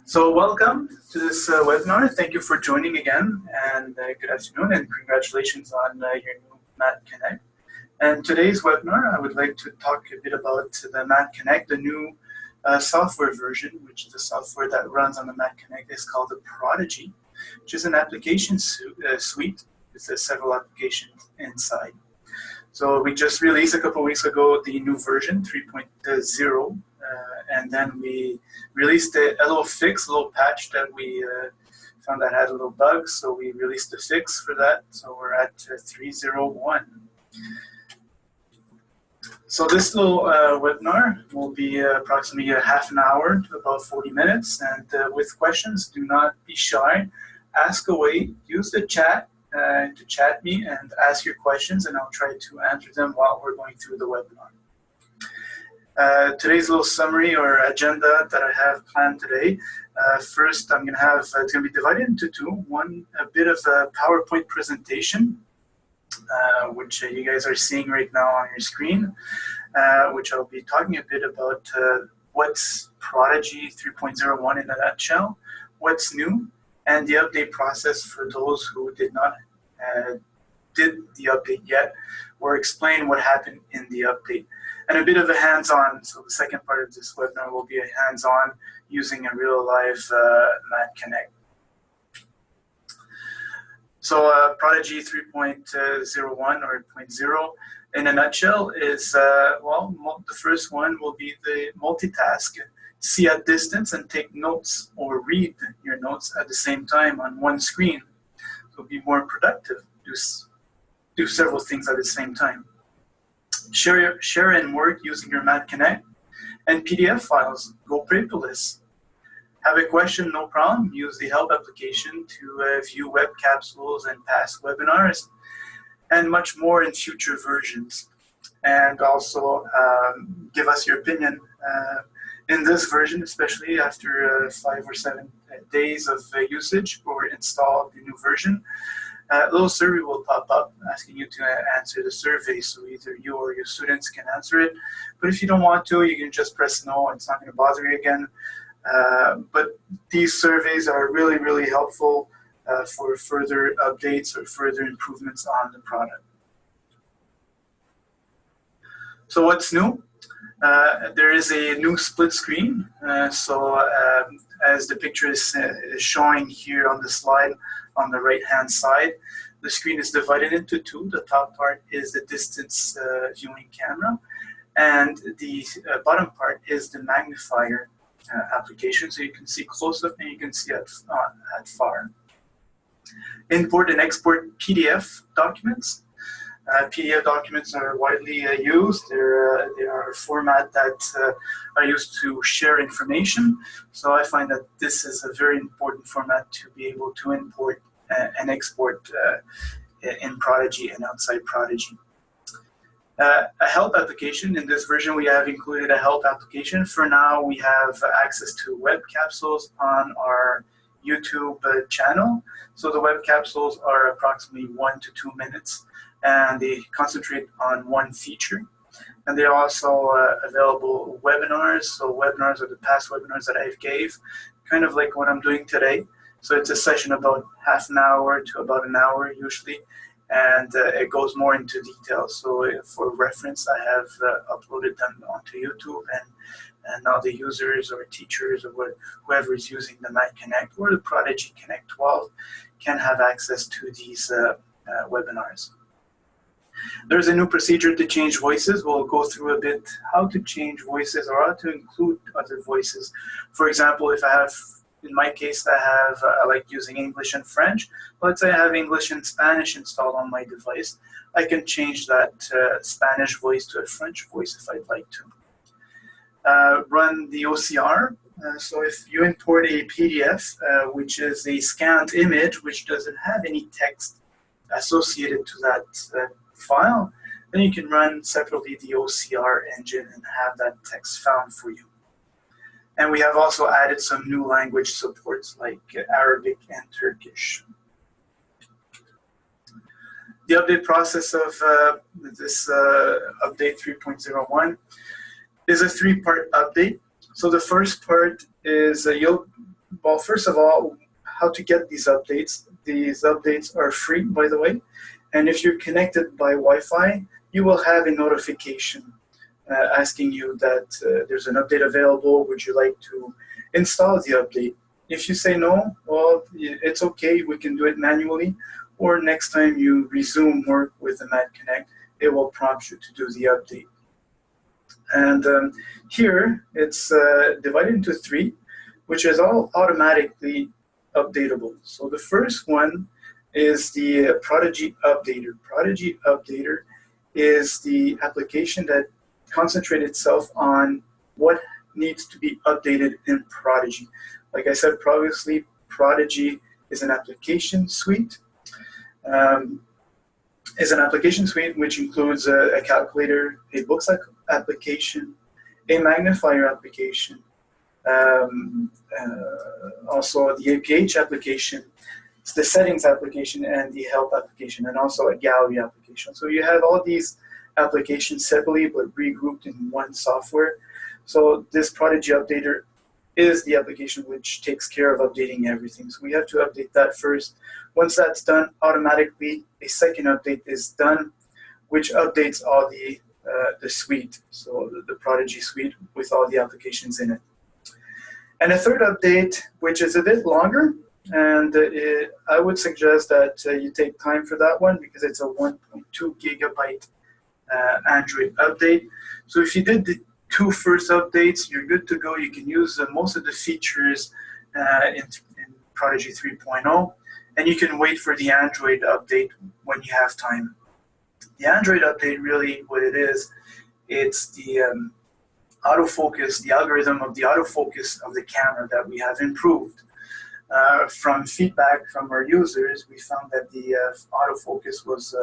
So welcome to this webinar. Thank you for joining again, and good afternoon, and congratulations on your new Math Connect. And today's webinar, I would like to talk a bit about the Math Connect, the new software version, which the software that runs on the Math Connect is called the Prodigy, which is an application suite with several applications inside. So we just released a couple of weeks ago the new version 3.0, and then we released a little fix, a little patch that we found that had a little bug. So we released a fix for that. So we're at 3.01. So this little webinar will be approximately a half an hour to about 40 minutes. And with questions, do not be shy. Ask away. Use the chat to chat me and ask your questions, and I'll try to answer them while we're going through the webinar. Today's little summary or agenda that I have planned today. First, I'm going to have, it's going to be divided into two. One, a bit of a PowerPoint presentation, which you guys are seeing right now on your screen, which I'll be talking a bit about what's Prodigy 3.01 in a nutshell, what's new, and the update process for those who did not did the update yet, or explain what happened in the update. And a bit of a hands-on, so the second part of this webinar will be a hands-on using a real live Math Connect. So Prodigy 3.01 or 0.0 in a nutshell is, well, the first one will be the multitask. See at distance and take notes or read your notes at the same time on one screen. So be more productive, do several things at the same time. Share and work using your Math Connect, and PDF files, go paperless. Have a question, no problem, use the help application to view web capsules and past webinars, and much more in future versions. And also give us your opinion in this version, especially after 5 or 7 days of usage or install the new version. A little survey will pop up asking you to answer the survey, so either you or your students can answer it. But if you don't want to, you can just press no, it's not going to bother you again. But these surveys are really, really helpful for further updates or further improvements on the product. So what's new? There is a new split screen. As the picture is showing here on the slide on the right-hand side, the screen is divided into two. The top part is the distance viewing camera, and the bottom part is the magnifier application, so you can see close up and you can see at far. Import and export PDF documents. PDF documents are widely used. They are a format that are used to share information. So I find that this is a very important format to be able to import and export in Prodigy and outside Prodigy. A help application. In this version, we have included a help application. For now, we have access to web capsules on our YouTube channel. So the web capsules are approximately 1 to 2 minutes, and they concentrate on one feature. And they're also available webinars. So webinars are the past webinars that I gave, kind of like what I'm doing today. So it's a session about half an hour to about an hour usually, and it goes more into detail. So for reference, I have uploaded them onto YouTube, and now the users or teachers or whoever is using the Math Connect or the Prodigy Connect 12 can have access to these webinars. There's a new procedure to change voices. We'll go through a bit how to change voices or how to include other voices. For example, if I have, in my case, I like using English and French. Let's say I have English and Spanish installed on my device. I can change that Spanish voice to a French voice if I'd like to. Run the OCR. So if you import a PDF, which is a scanned image, which doesn't have any text associated to that file, then you can run separately the OCR engine and have that text found for you. And we have also added some new language supports like Arabic and Turkish. The update process of this update 3.01 is a 3-part update. So the first part is well, first of all, how to get these updates. These updates are free, by the way. And if you're connected by Wi-Fi, you will have a notification asking you that there's an update available. Would you like to install the update? If you say no, well, it's okay. We can do it manually. Or next time you resume work with the Mac Connect, it will prompt you to do the update. And here, it's divided into 3, which is all automatically updatable. So the first one is the Prodigy Updater. Prodigy Updater is the application that concentrates itself on what needs to be updated in Prodigy. Like I said previously, Prodigy is an application suite. Which includes a calculator, a books application, a magnifier application, also the APH application, the settings application, and the help application, and also a gallery application. So you have all these applications separately but regrouped in one software. So this Prodigy Updater is the application which takes care of updating everything. So we have to update that first. Once that's done, automatically a second update is done, which updates all the suite, so the Prodigy suite with all the applications in it. And a third update, which is a bit longer, and I would suggest that you take time for that one because it's a 1.2 gigabyte Android update. So if you did the 2 first updates, you're good to go. You can use most of the features in Prodigy 3.0, and you can wait for the Android update when you have time. The Android update, really what it is, it's the autofocus, the algorithm of the autofocus of the camera that we have improved. From feedback from our users, we found that the autofocus was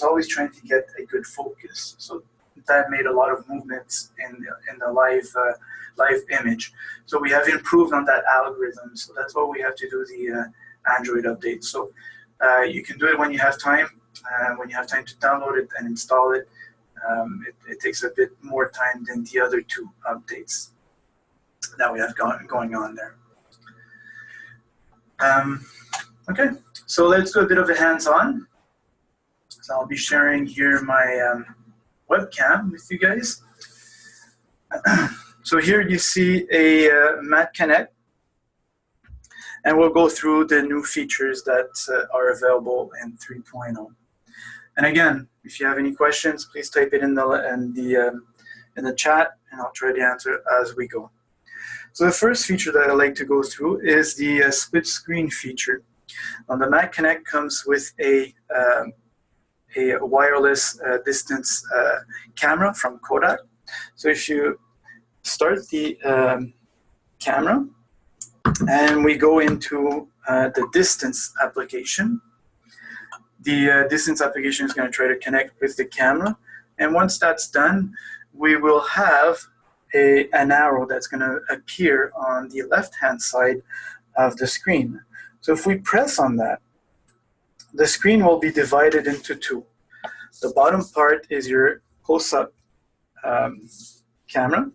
always trying to get a good focus. So that made a lot of movements in the live image. So we have improved on that algorithm. So that's why we have to do the Android update. So you can do it when you have time. When you have time to download it and install it, it takes a bit more time than the other 2 updates that we have going on there. Okay, so let's do a bit of a hands-on. So I'll be sharing here my webcam with you guys. So here you see a Mac Connect, and we'll go through the new features that are available in 3.0. And again, if you have any questions, please type it in the chat, and I'll try to answer as we go. So the first feature that I like to go through is the split screen feature. The Mac Connect comes with a wireless distance camera from Kodak. So if you start the camera and we go into the distance application, the distance application is going to try to connect with the camera. And once that's done, we will have an arrow that's going to appear on the left-hand side of the screen. So if we press on that, the screen will be divided into 2. The bottom part is your close-up camera,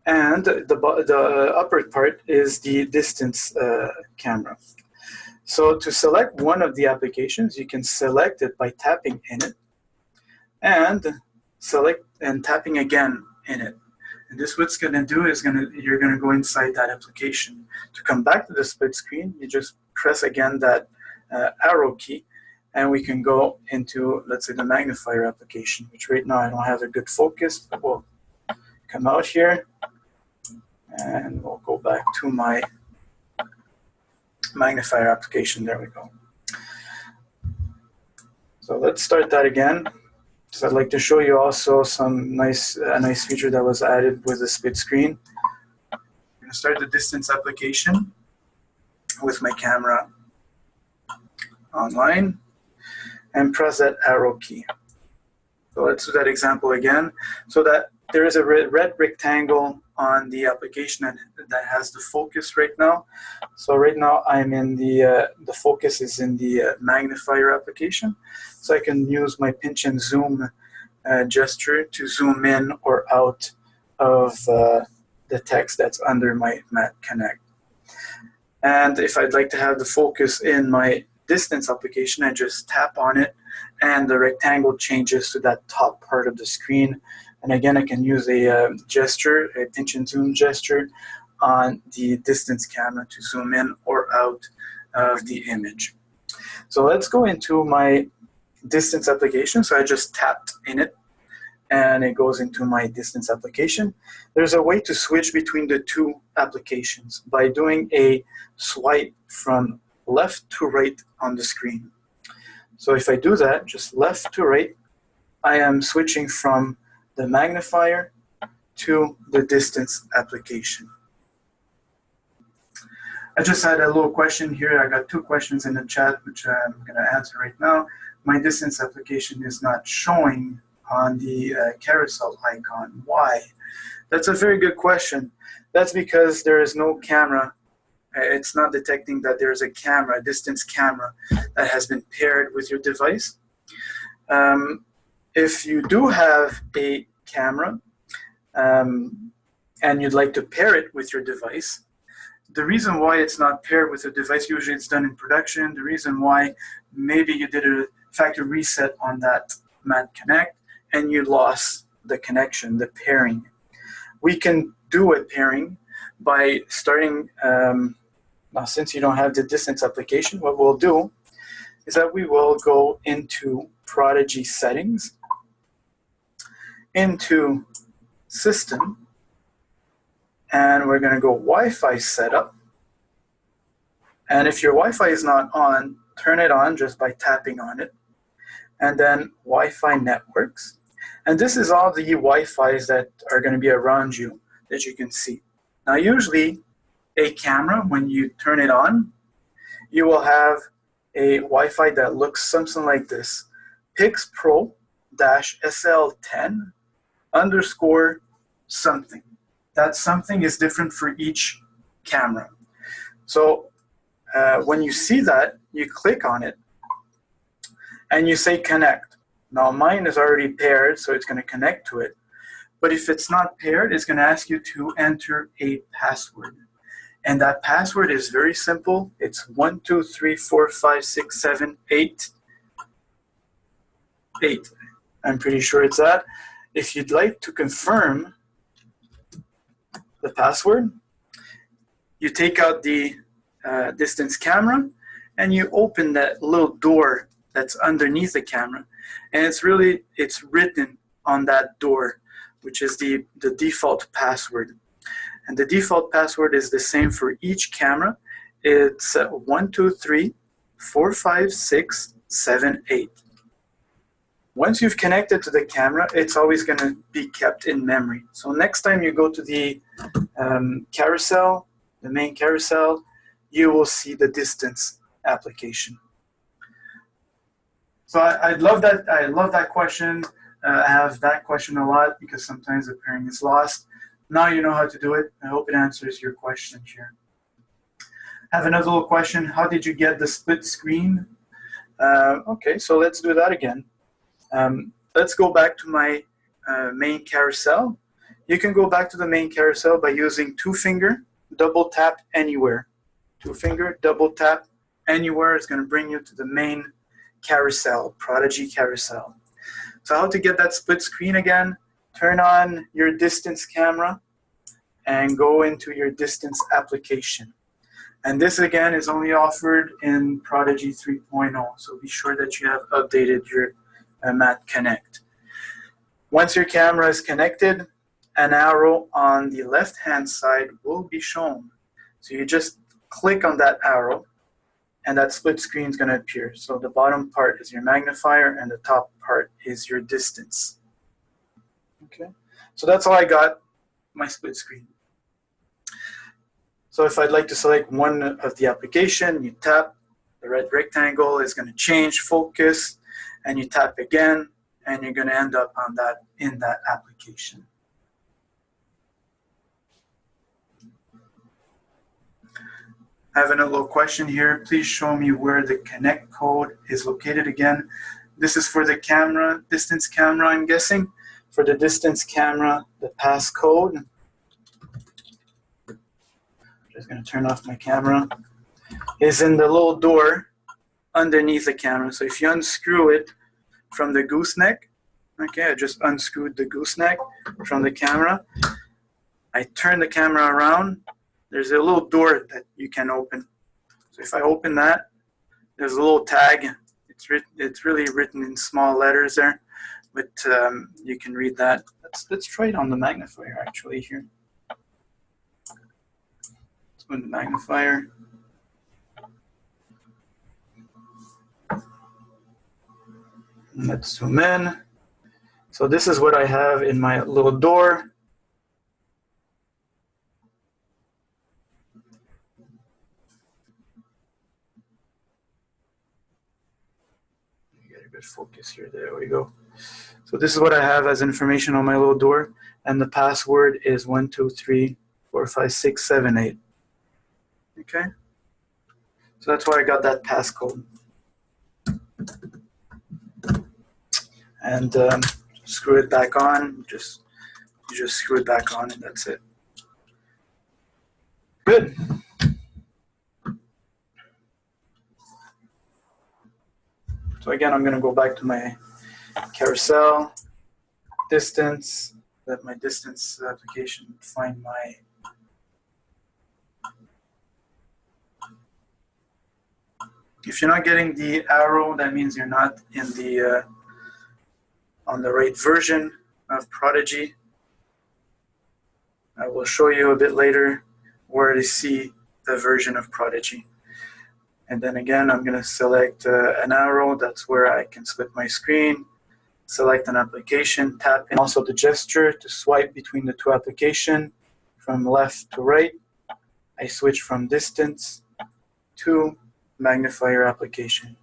and the upper part is the distance camera. So to select one of the applications, you can select it by tapping in it, and select and tapping again in it. And this what's going to do is you're going to go inside that application. To come back to the split screen, you just press again that arrow key, and we can go into, let's say, the magnifier application, which right now I don't have a good focus, but we'll come out here, and we'll go back to my magnifier application. There we go. So let's start that again. So I'd like to show you also some nice feature that was added with the split screen. I'm going to start the distance application with my camera online and press that arrow key. So let's do that example again. So that there is a red rectangle on the application that has the focus right now. So right now I'm in the focus is in the magnifier application. So I can use my pinch and zoom gesture to zoom in or out of the text that's under my Mat Connect. And if I'd like to have the focus in my distance application, I just tap on it and the rectangle changes to that top part of the screen. And again, I can use a gesture, a pinch and zoom gesture on the distance camera to zoom in or out of the image. So let's go into my distance application. So I just tapped in it and it goes into my distance application. There's a way to switch between the two applications by doing a swipe from left to right on the screen. So if I do that, just left to right, I am switching from the magnifier to the distance application. I just had a little question here. I got two questions in the chat, which I'm going to answer right now. My distance application is not showing on the carousel icon. Why? That's a very good question. That's because there is no camera. It's not detecting that there is a camera, a distance camera, that has been paired with your device. If you do have a camera and you'd like to pair it with your device, the reason why it's not paired with the device, usually it's done in production. The reason why maybe you did a factory reset on that Mat Connect and you lost the connection, the pairing. We can do a pairing by starting, now since you don't have the distance application, what we'll do is that we will go into Prodigy settings, into system, and we're going to go Wi-Fi setup. And if your Wi-Fi is not on, turn it on just by tapping on it. And then Wi-Fi networks. And this is all the Wi-Fis that are going to be around you that you can see. Now usually a camera, when you turn it on, you will have a Wi-Fi that looks something like this. Pix Pro-SL10 _ something. That something is different for each camera. So when you see that, you click on it and you say connect. Now mine is already paired, so it's going to connect to it. But if it's not paired, it's going to ask you to enter a password. And that password is very simple. It's 1 2 3 4 5 6 7 8 8. I'm pretty sure it's that. If you'd like to confirm the password, you take out the distance camera and you open that little door that's underneath the camera, and it's written on that door, which is the default password. And the default password is the same for each camera. It's 1 2 3 4 5 6 7 8. Once you've connected to the camera, it's always going to be kept in memory. So next time you go to the carousel, the main carousel, you will see the distance application. So I love that. I love that question. I have that question a lot because sometimes the pairing is lost. Now you know how to do it. I hope it answers your question here. I have another little question. How did you get the split screen? Okay, so let's do that again. Let's go back to my main carousel. You can go back to the main carousel by using 2-finger, double tap anywhere. 2-finger, double tap anywhere is going to bring you to the main carousel, Prodigy carousel. So how to get that split screen again? Turn on your distance camera and go into your distance application. And this again is only offered in Prodigy 3.0, so be sure that you have updated your Mat Connect. Once your camera is connected, an arrow on the left-hand side will be shown. So you just click on that arrow and that split screen is going to appear. So the bottom part is your magnifier and the top part is your distance. Okay, so that's how I got my split screen. So if I'd like to select one of the application, you tap, the red rectangle is going to change focus, and you tap again, and you're going to end up on that in that application. I have another little question here. Please show me where the connect code is located again. This is for the camera, distance camera, I'm guessing. For the distance camera, the passcode just going to turn off my camera, is in the little door underneath the camera. So if you unscrew it from the gooseneck, okay, I just unscrewed the gooseneck from the camera. I turn the camera around. There's a little door that you can open. So if I open that, there's a little tag. It's really written in small letters there, but you can read that. Let's try it on the magnifier actually here. Let's put the magnifier. Let's zoom in. So this is what I have in my little door. Get a good focus here. There we go. So this is what I have as information on my little door, and the password is 1234567 Okay. So that's why I got that passcode. And screw it back on. You just screw it back on, and that's it. Good. So again, I'm going to go back to my carousel, distance, let my distance application find my if you're not getting the arrow, that means you're not in the on the right version of Prodigy. I will show you a bit later where to see the version of Prodigy. And then again, I'm going to select an arrow. That's where I can split my screen, select an application, tap in also the gesture to swipe between the two applications from left to right. I switch from distance to magnifier application,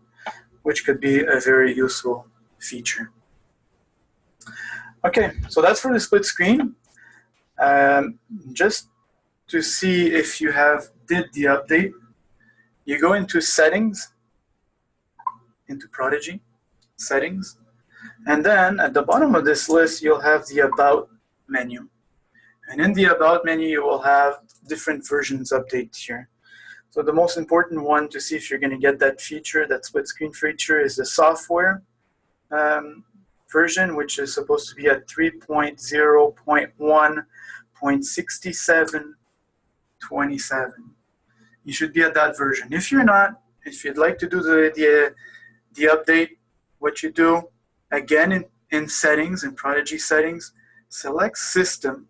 which could be a very useful feature. Okay, so that's for the split screen. Just to see if you did the update, you go into settings, into Prodigy, settings, and then at the bottom of this list, you'll have the About menu. And in the About menu, you will have different versions updates here. So the most important one to see if you're going to get that feature, that split screen feature, is the software version, which is supposed to be at 3.0.1.6727. You should be at that version. If you're not, if you'd like to do the update, what you do, again in settings, in Prodigy settings, select System.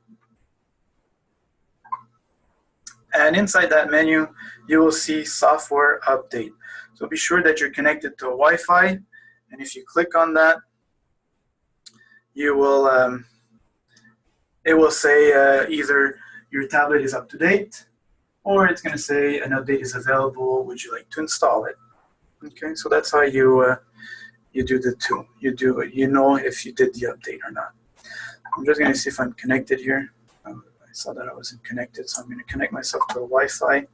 And inside that menu, you will see Software Update. So be sure that you're connected to a Wi-Fi. And if you click on that, you will it will say either your tablet is up to date, or it's going to say an update is available. Would you like to install it? Okay, so that's how you do the two. You know if you did the update or not. I'm just going to see if I'm connected here. I saw that I wasn't connected, so I'm going to connect myself to a Wi-Fi.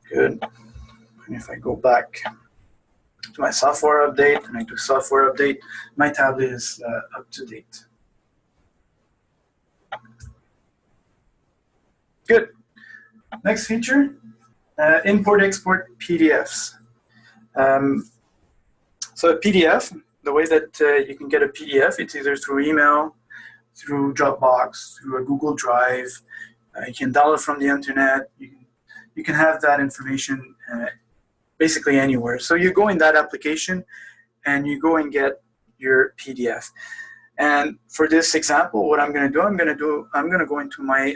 Good. And if I go back to my software update and I do software update, my tablet is up to date. Good. Next feature, import-export PDFs. So a PDF, the way that you can get a PDF, it's either through email, through Dropbox, through a Google Drive. You can download from the internet. You can have that information basically anywhere. So you go in that application and you go and get your PDF. And for this example, what I'm going to do, I'm going to go into my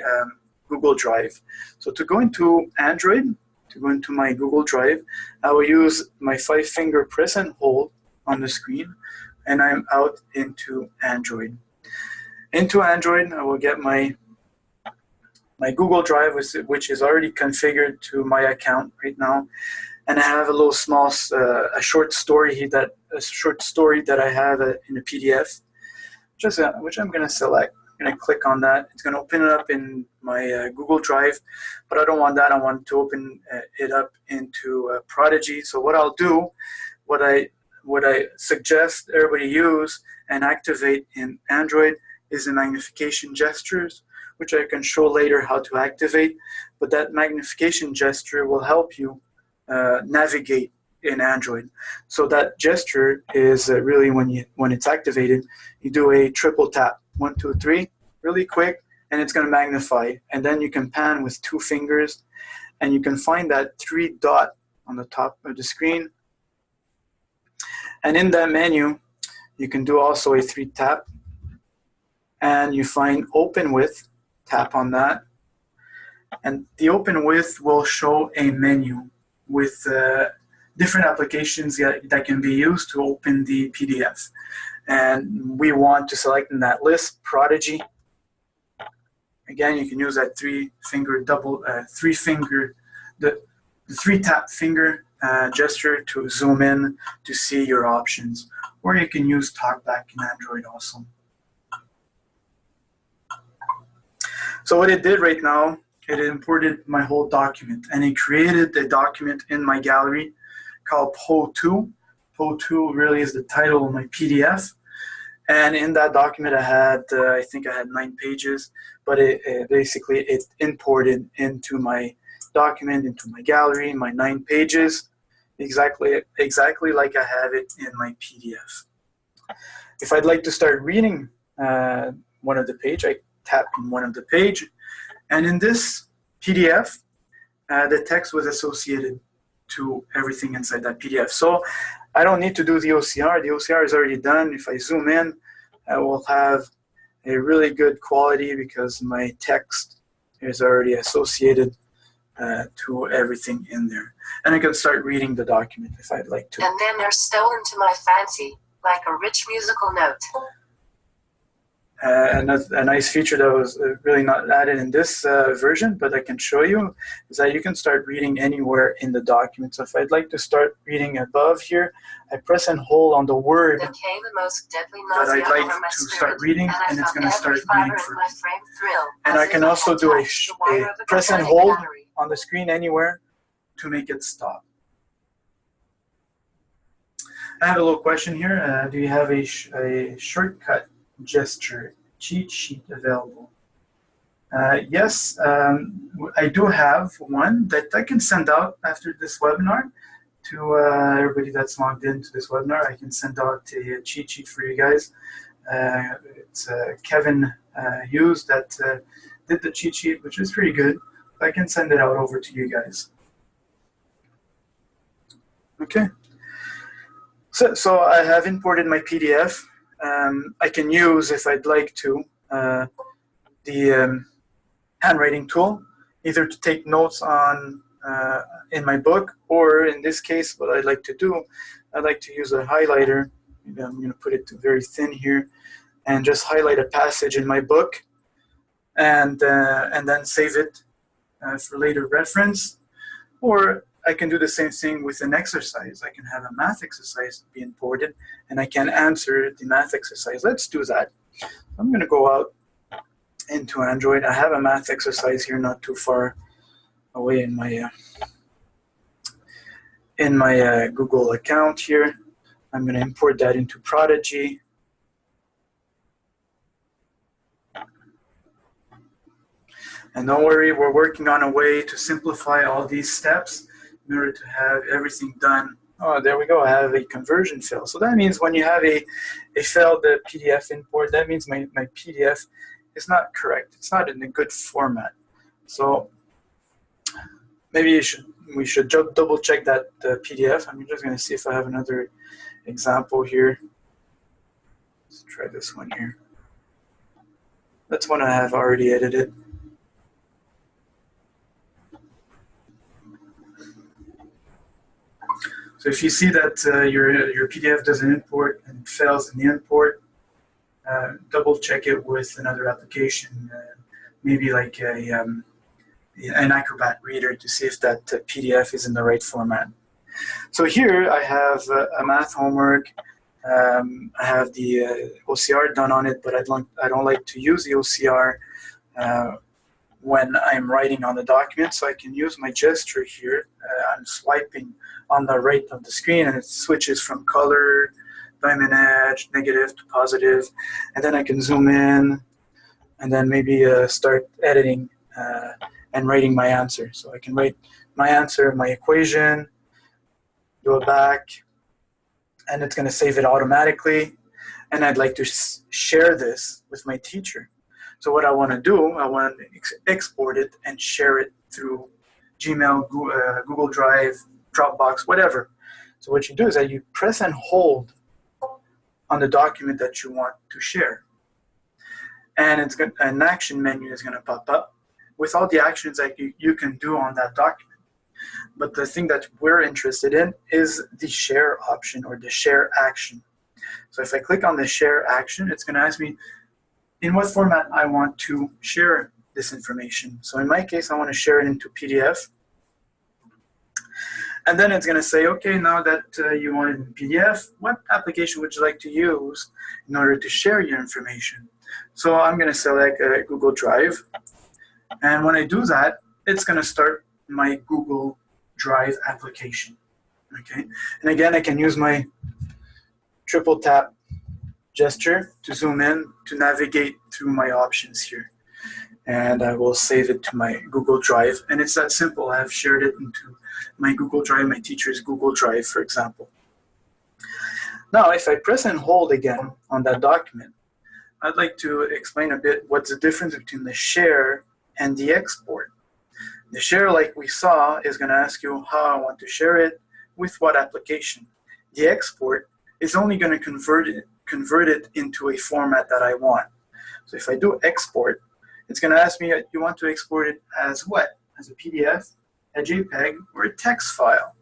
Google Drive. So to go into Android, to go into my Google Drive, I will use my 5-finger press and hold on the screen, and I'm out into Android. Into Android, I will get my Google Drive, which is already configured to my account right now, and I have a little small, a short story that I have in a PDF, which I'm going to select. I'm going to click on that. It's going to open it up in my Google Drive, but I don't want that. I want to open it up into Prodigy. So what I'll do, what I suggest everybody use and activate in Android is the magnification gestures, which I can show later how to activate. But that magnification gesture will help you navigate in Android. So that gesture is really when it's activated, you do a triple tap, 1, 2, 3, really quick, and it's going to magnify. And then you can pan with 2 fingers, and you can find that 3 dot on the top of the screen. And in that menu, you can do also a 3 tap, and you find open with, tap on that. And the open with will show a menu with different applications that can be used to open the PDF. And we want to select in that list Prodigy. Again, you can use that 3-finger the 3-tap finger gesture to zoom in to see your options. Or you can use TalkBack in Android also. So what it did right now, it imported my whole document, and it created a document in my gallery called PO2. PO2 really is the title of my PDF. And in that document, I think I had 9 pages, but basically it imported into my document, into my gallery, my 9 pages, exactly like I have it in my PDF. If I'd like to start reading one of the page, I tap on one of the page, and in this PDF, the text was associated to everything inside that PDF. So I don't need to do the OCR. The OCR is already done. If I zoom in, I will have a really good quality because my text is already associated to everything in there. And I can start reading the document if I'd like to. And then they're stolen to my fancy, like a rich musical note. And a nice feature that was really not added in this version, but I can show you, is that you can start reading anywhere in the document. So if I'd like to start reading above here, I press and hold on the word that I'd like to start reading, and it's going to start reading for me. And I can also do a press and hold on the screen anywhere to make it stop. I have a little question here. Do you have a shortcut gesture cheat sheet available? Yes, I do have one that I can send out after this webinar to everybody that's logged into this webinar. I can send out a cheat sheet for you guys. It's Kevin Hughes that did the cheat sheet, which is pretty good. I can send it out over to you guys. Okay. So I have imported my PDF. I can use, if I'd like to, the handwriting tool, either to take notes on in my book, or in this case, what I'd like to do, I'd like to use a highlighter. Maybe I'm going to put it very thin here, and just highlight a passage in my book, and then save it for later reference. Or I can do the same thing with an exercise. I can have a math exercise be imported, and I can answer the math exercise. Let's do that. I'm going to go out into Android. I have a math exercise here not too far away in my Google account here. I'm going to import that into Prodigy. And don't worry, we're working on a way to simplify all these steps in order to have everything done. Oh, there we go. I have a conversion fail. So that means when you have a failed PDF import, that means my PDF is not correct. It's not in a good format. So maybe we should double check that PDF. I'm just going to see if I have another example here. Let's try this one here. That's one I have already edited. So if you see that your PDF doesn't import and it fails in the import, double check it with another application, maybe like an Acrobat Reader, to see if that PDF is in the right format. So here I have a math homework. I have the OCR done on it, but I don't like to use the OCR when I'm writing on the document, so I can use my gesture here. I'm swiping on the right of the screen, and it switches from color, diamond edge, negative to positive, and then I can zoom in, and then maybe start editing and writing my answer. So I can write my answer, my equation, do it back, and it's going to save it automatically. And I'd like to share this with my teacher. So what I want to do, I want to export it and share it through Gmail, Google Drive, Dropbox, whatever. So what you do is that you press and hold on the document that you want to share. And an action menu is going to pop up with all the actions that you can do on that document. But the thing that we're interested in is the share option or the share action. So if I click on the share action, it's going to ask me in what format I want to share this information. So in my case, I want to share it into PDF. And then it's going to say, okay, now that you want it in PDF, what application would you like to use in order to share your information? So I'm going to select Google Drive. And when I do that, it's going to start my Google Drive application. Okay. And again, I can use my triple tap gesture to zoom in to navigate through my options here. And I will save it to my Google Drive. And it's that simple. I've shared it into my Google Drive, my teacher's Google Drive, for example. Now, if I press and hold again on that document, I'd like to explain a bit what's the difference between the share and the export. The share, like we saw, is going to ask you how I want to share it, with what application. The export is only going to convert it into a format that I want. So if I do export, it's going to ask me, you want to export it as what? As a PDF, a JPEG, or a text file.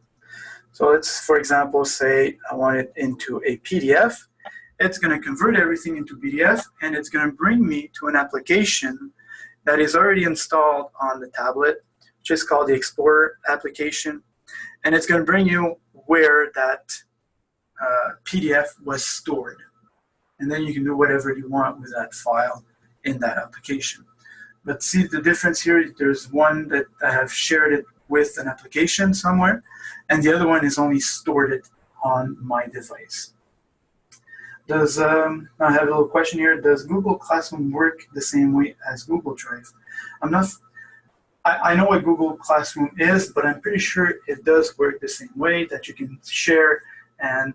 So let's, for example, say I want it into a PDF. It's going to convert everything into PDF, and it's going to bring me to an application that is already installed on the tablet, which is called the Explorer application. And it's going to bring you where that PDF was stored. And then you can do whatever you want with that file in that application. But see the difference here, there's one that I have shared it with an application somewhere, and the other one is only stored it on my device. Does, I have a little question here, does Google Classroom work the same way as Google Drive? I know what Google Classroom is, but I'm pretty sure it does work the same way, that you can share and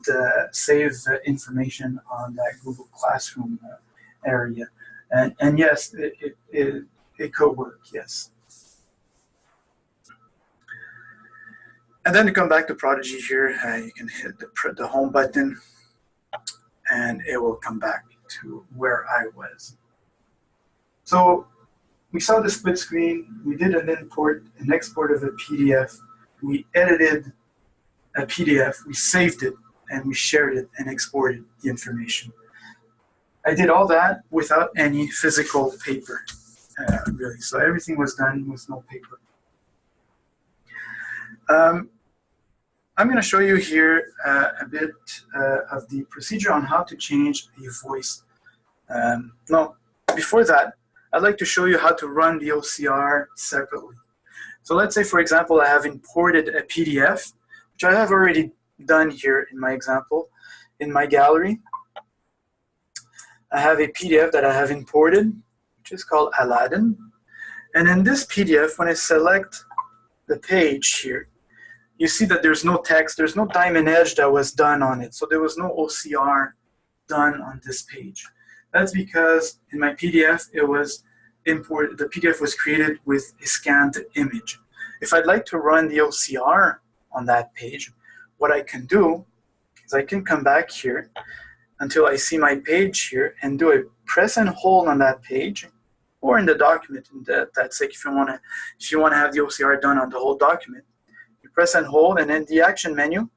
save information on that Google Classroom area. And yes, it could work, yes. And then to come back to Prodigy here, you can hit the home button, and it will come back to where I was. So we saw the split screen, we did an export of a PDF, we edited a PDF, we saved it, and we shared it and exported the information. I did all that without any physical paper, really. So everything was done with no paper. I'm going to show you here a bit of the procedure on how to change a voice. No, before that, I'd like to show you how to run the OCR separately. So let's say, for example, I have imported a PDF, which I have already done here in my example. In my gallery, I have a PDF that I have imported, which is called Aladdin. And in this PDF, when I select the page here, you see that there's no text, there's no diamond edge that was done on it. So there was no OCR done on this page. That's because in my PDF, it was imported, the PDF was created with a scanned image. If I'd like to run the OCR on that page, what I can do is I can come back here until I see my page here and do a press and hold on that page, or in the document. That's like if you want to have the OCR done on the whole document. You press and hold, and in the action menu,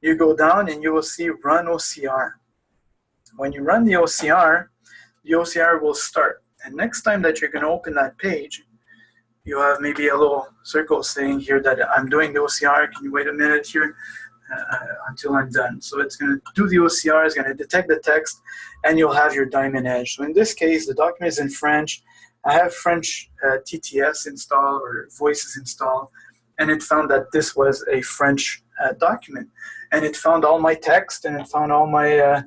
you go down and you will see Run OCR. When you run the OCR will start. And next time that you're going to open that page, you have maybe a little circle saying here that I'm doing the OCR. Can you wait a minute here until I'm done? So it's going to do the OCR, it's going to detect the text, and you'll have your diamond edge. So in this case, the document is in French. I have French TTS installed, or voices installed, and it found that this was a French document. And it found all my text, and it found all my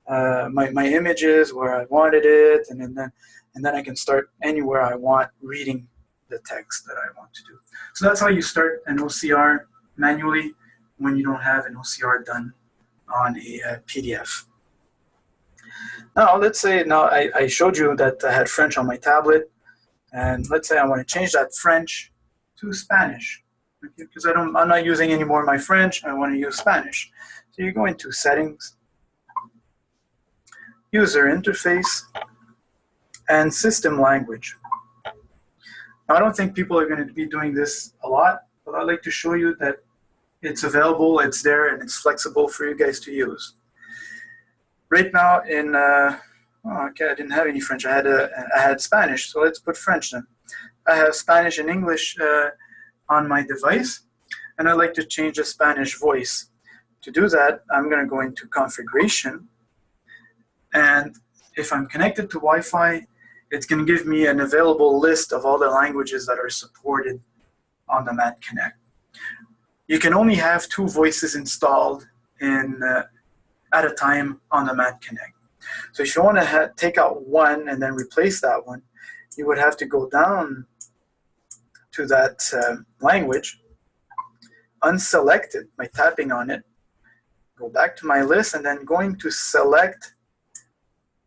my images where I wanted it, and then and then I can start anywhere I want reading the text that I want to do. So that's how you start an OCR manually when you don't have an OCR done on a PDF. Now, let's say I showed you that I had French on my tablet, and let's say I want to change that French to Spanish, because I'm not using anymore my French. I want to use Spanish. So you go into Settings, User Interface, and System Language. Now, I don't think people are going to be doing this a lot, but I'd like to show you that it's available, it's there, and it's flexible for you guys to use. Right now in, okay, I didn't have any French. I had Spanish, so let's put French then. I have Spanish and English on my device, and I'd like to change the Spanish voice. To do that, I'm going to go into Configuration, and if I'm connected to Wi-Fi, it's going to give me an available list of all the languages that are supported on the Mat Connect. You can only have 2 voices installed at a time on the Mat Connect. So if you want to take out one and then replace that one, you would have to go down to that language, unselect it by tapping on it, go back to my list, and then going to select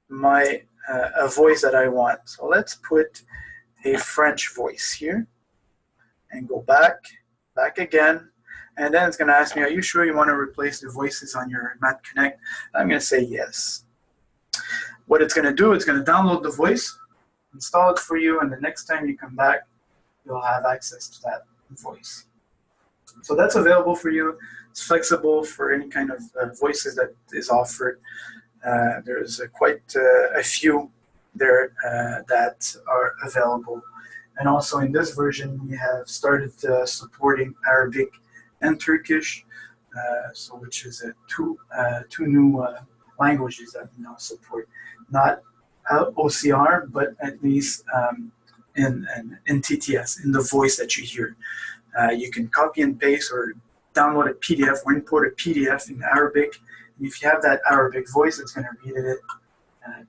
my a voice that I want. So let's put a French voice here and go back again. And then it's going to ask me, are you sure you want to replace the voices on your Mat Connect? I'm going to say yes. What it's going to do, it's going to download the voice, install it for you, and the next time you come back, you'll have access to that voice. So that's available for you. It's flexible for any kind of voices that is offered. There's quite a few there that are available. And also in this version, we have started supporting Arabic and Turkish, so which is two new languages that we now support. Not OCR, but at least in TTS, in the voice that you hear. You can copy and paste or download a PDF or import a PDF in Arabic. And if you have that Arabic voice, it's going to read it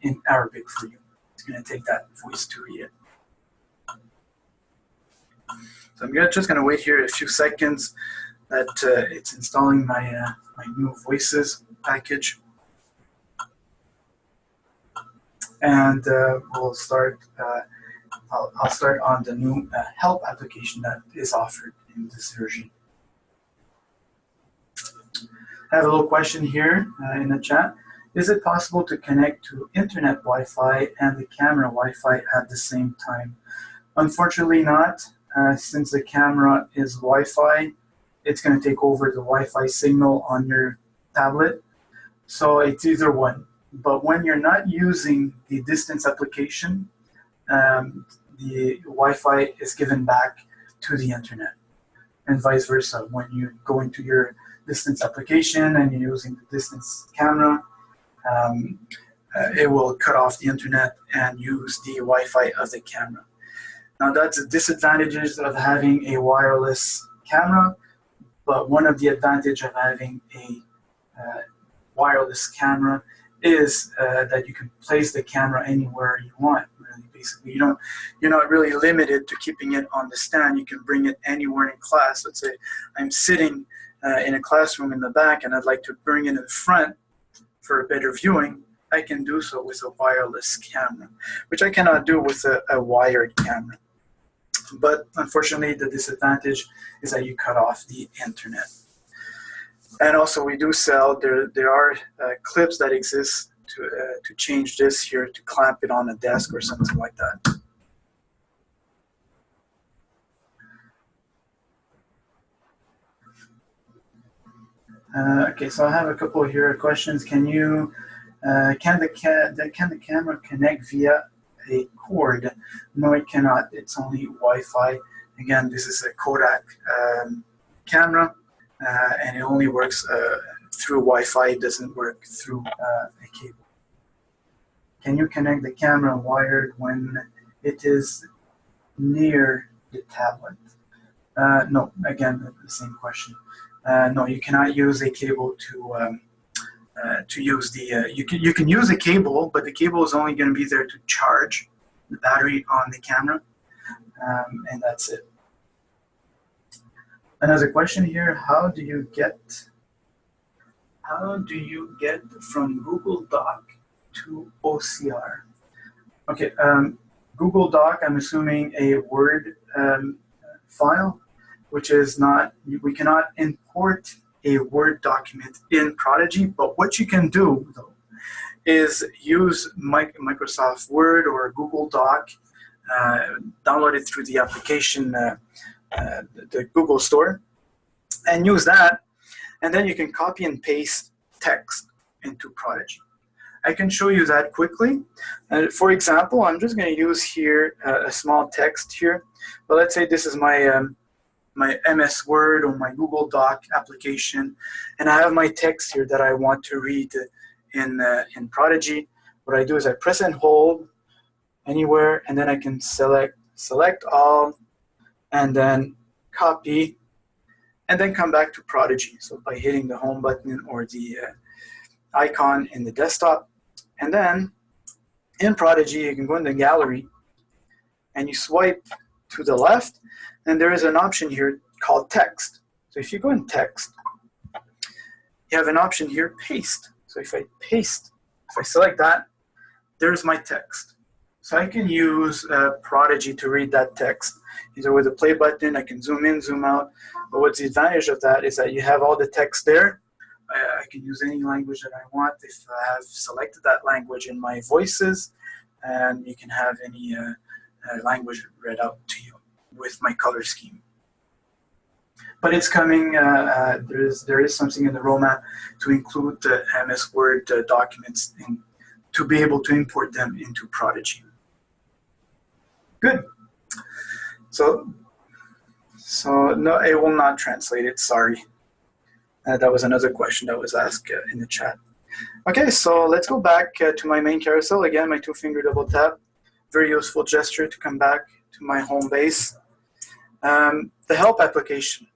in Arabic for you. It's going to take that voice to read it. So I'm just going to wait here a few seconds that it's installing my new voices package. And we'll start, I'll start on the new help application that is offered in this version. I have a little question here in the chat. Is it possible to connect to internet Wi-Fi and the camera Wi-Fi at the same time? Unfortunately not. Since the camera is Wi-Fi, it's going to take over the Wi-Fi signal on your tablet. So it's either one. But when you're not using the distance application, the Wi-Fi is given back to the internet, and vice versa. When you go into your distance application and you're using the distance camera, it will cut off the internet and use the Wi-Fi of the camera. Now that's the disadvantages of having a wireless camera, but one of the advantages of having a wireless camera is that you can place the camera anywhere you want. Really, basically, you're not really limited to keeping it on the stand. You can bring it anywhere in class. Let's say I'm sitting in a classroom in the back, and I'd like to bring it in the front for a better viewing. I can do so with a wireless camera, which I cannot do with a wired camera. But unfortunately, the disadvantage is that you cut off the internet. And also, we do sell, there are clips that exist to change this here, to clamp it on a desk or something like that. Okay, so I have a couple here questions. Can the camera connect via a cord? No, it cannot. It's only Wi-Fi. Again, this is a Kodak camera, and it only works through Wi-Fi. It doesn't work through a cable. Can you connect the camera wired when it is near the tablet? No, again, the same question. No, you cannot use a cable to use the. You can use a cable, but the cable is only going to be there to charge. the battery on the camera, and that's it. Another question here: how do you get from Google Doc to OCR? Okay, Google Doc, I'm assuming a Word file, which is not, we cannot import a Word document in Prodigy, but what you can do, though, is use Microsoft Word or Google Doc, download it through the application, the Google Store, and use that, and then you can copy and paste text into Prodigy. I can show you that quickly. For example, I'm just going to use here a small text here, but let's say this is my my MS Word or my Google Doc application, and I have my text here that I want to read in Prodigy. What I do is I press and hold anywhere, and then I can select all, and then copy, and then come back to Prodigy. So by hitting the home button or the icon in the desktop, and then in Prodigy you can go in the gallery and you swipe to the left, and there is an option here called text. So if you go in text, you have an option here, paste. So if I paste, if I select that, there's my text. So I can use Prodigy to read that text. Either with the play button, I can zoom in, zoom out. But what's the advantage of that is that you have all the text there. I can use any language that I want if I have selected that language in my voices, and you can have any language read out to you with my color scheme. But it's coming, there is something in the roadmap to include the MS Word documents in, to be able to import them into Prodigy. Good. So no, it will not translate it, sorry. That was another question that was asked in the chat. Okay, so let's go back to my main carousel. Again, my two-finger double tap. Very useful gesture to come back to my home base. The help application.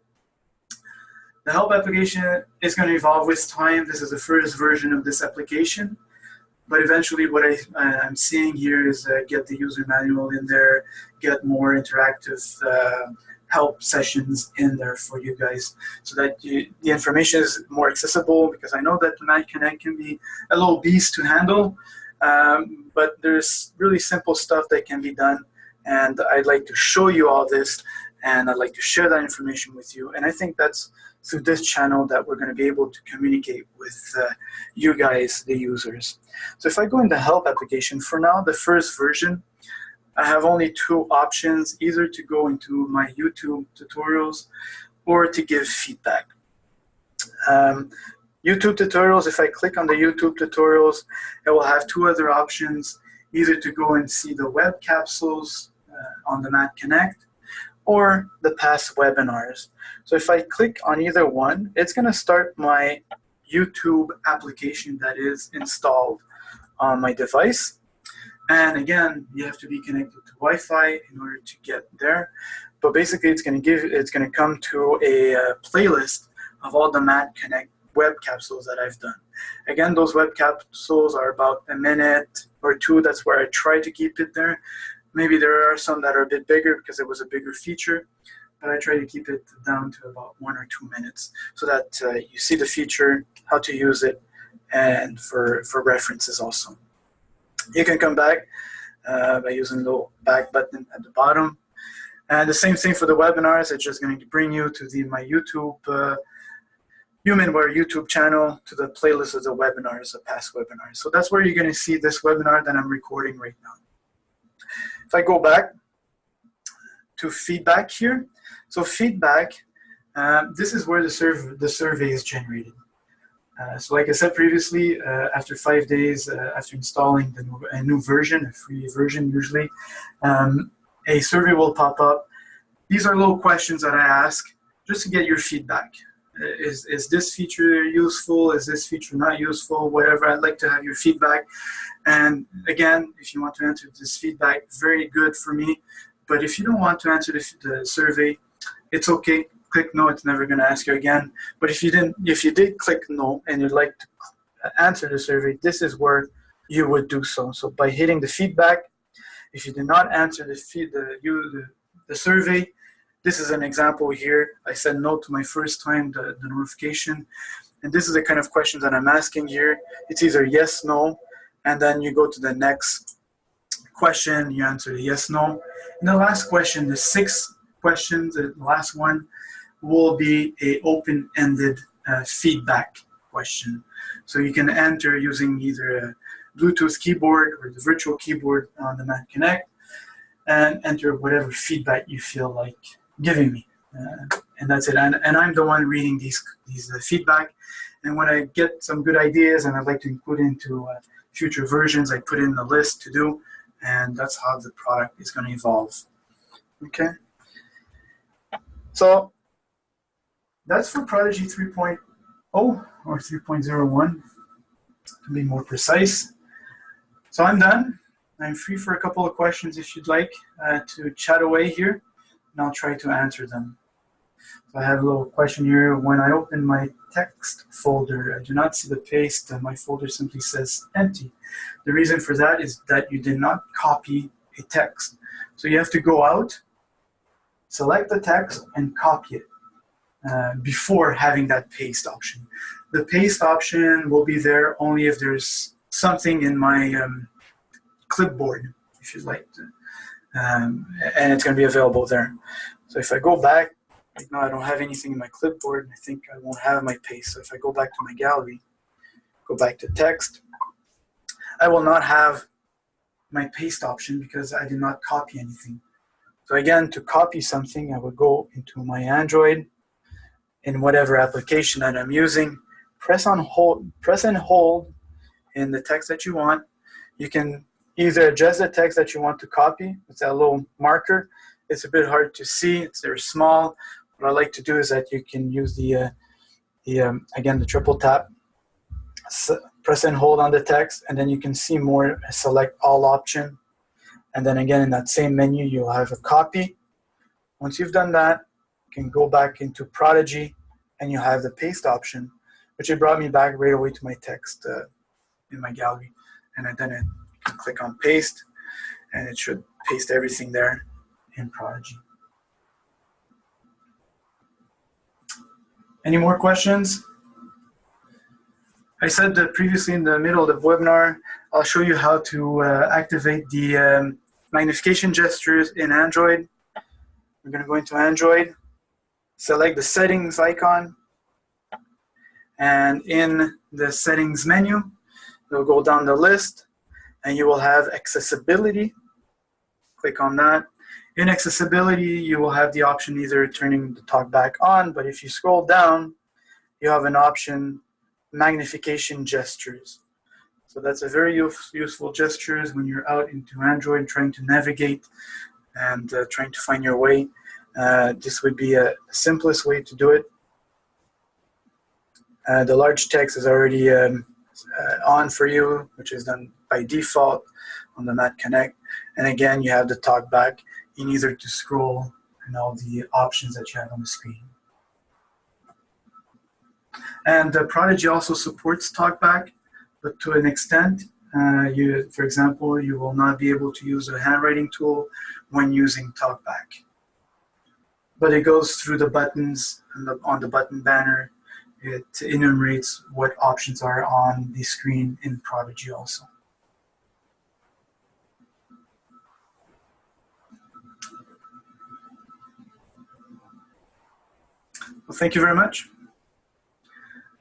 The help application is going to evolve with time. This is the first version of this application. But eventually what I'm seeing here is get the user manual in there, get more interactive help sessions in there for you guys so that the information is more accessible, because I know that the Mac Connect can be a little beast to handle, but there's really simple stuff that can be done, and I'd like to show you all this, and I'd like to share that information with you, and I think that's through this channel that we're going to be able to communicate with you guys, the users. So if I go in the help application, for now, the first version, I have only two options, either to go into my YouTube tutorials or to give feedback. YouTube tutorials, if I click on the YouTube tutorials, it will have two other options, either to go and see the web capsules on the Mac Connect or the past webinars. So if I click on either one, it's going to start my YouTube application that is installed on my device. And again, you have to be connected to Wi-Fi in order to get there. But basically, it's going to come to a playlist of all the Mac Connect web capsules that I've done. Again, those web capsules are about a minute or two. That's where I try to keep it there. Maybe there are some that are a bit bigger because it was a bigger feature, but I try to keep it down to about 1 or 2 minutes so that you see the feature, how to use it, and for references also. You can come back by using the little back button at the bottom. And the same thing for the webinars. It's just going to bring you to my YouTube, HumanWare YouTube channel, to the playlist of the webinars, the past webinars. So that's where you're going to see this webinar that I'm recording right now. If I go back to feedback here, so feedback, this is where the survey is generated. So like I said previously, after 5 days after installing a new version, a free version usually, a survey will pop up. These are little questions that I ask just to get your feedback. Is this feature useful? Is this feature not useful? Whatever, I'd like to have your feedback. And again, if you want to answer this feedback, very good for me. But if you don't want to answer the survey, it's okay. Click no, it's never going to ask you again. But if you did click no and you'd like to answer the survey, this is where you would do so. So by hitting the feedback, If you did not answer the survey, this is an example here. I said no to my first time the notification. And this is the kind of questions that I'm asking here. It's either yes, no, and then you go to the next question, you answer the yes, no. And the last question, the 6 questions, the last one will be a open-ended feedback question. So you can enter using either a Bluetooth keyboard or the virtual keyboard on the Mac Connect and enter whatever feedback you feel like giving me. And that's it. And I'm the one reading these feedback. And when I get some good ideas and I'd like to include into future versions, I put in the list to do. And that's how the product is going to evolve. Okay. So that's for Prodigy 3.0 or 3.01 to be more precise. So I'm done. I'm free for a couple of questions if you'd like to chat away here, and I'll try to answer them. So I have a little question here. When I open my text folder, I do not see the paste, and my folder simply says empty. The reason for that is that you did not copy a text. So you have to go out, select the text, and copy it before having that paste option. The paste option will be there only if there's something in my clipboard, if you'd like to, and it's going to be available there. So if I go back, right now I don't have anything in my clipboard, and I think I won't have my paste. So if I go back to my gallery, go back to text, I will not have my paste option because I did not copy anything. So again, to copy something, I would go into my Android in whatever application that I'm using, press and hold in the text that you want. You can either adjust the text that you want to copy with that little marker. It's a bit hard to see, it's very small. What I like to do is that you can use again, the triple tap, press and hold on the text, and then you can see more, select all option. And then again, in that same menu, you'll have a copy. Once you've done that, you can go back into Prodigy and you have the paste option, which it brought me back right away to my text in my gallery. And then I can click on paste and it should paste everything there in Prodigy. Any more questions? I said that previously in the middle of the webinar, I'll show you how to activate the magnification gestures in Android. We're going to go into Android, select the settings icon, and in the settings menu, you'll go down the list and you will have accessibility. Click on that. In accessibility, you will have the option either turning the talkback on, but if you scroll down, you have an option, magnification gestures. So that's a very useful gestures when you're out into Android trying to navigate and trying to find your way. This would be a simplest way to do it. The large text is already on for you, which is done by default on the Mac Connect. And again, you have the talkback in either to scroll and all the options that you have on the screen. And Prodigy also supports talkback, but to an extent. For example, you will not be able to use a handwriting tool when using talkback. But it goes through the buttons and on the button banner. It enumerates what options are on the screen in Prodigy also. Well, thank you very much.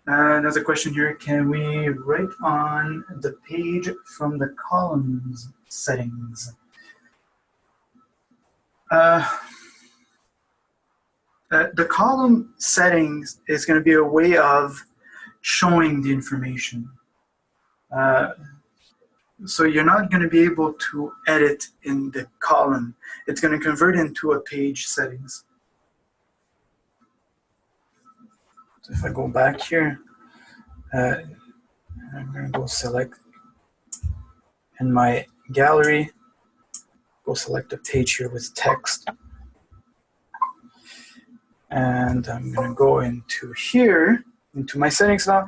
Another question here, can we write on the page from the columns settings? The column settings is going to be a way of showing the information. So you're not going to be able to edit in the column. It's going to convert into a page settings. So if I go back here, I'm going to go select in my gallery, go select a page here with text. And I'm going to go into here, into my settings now.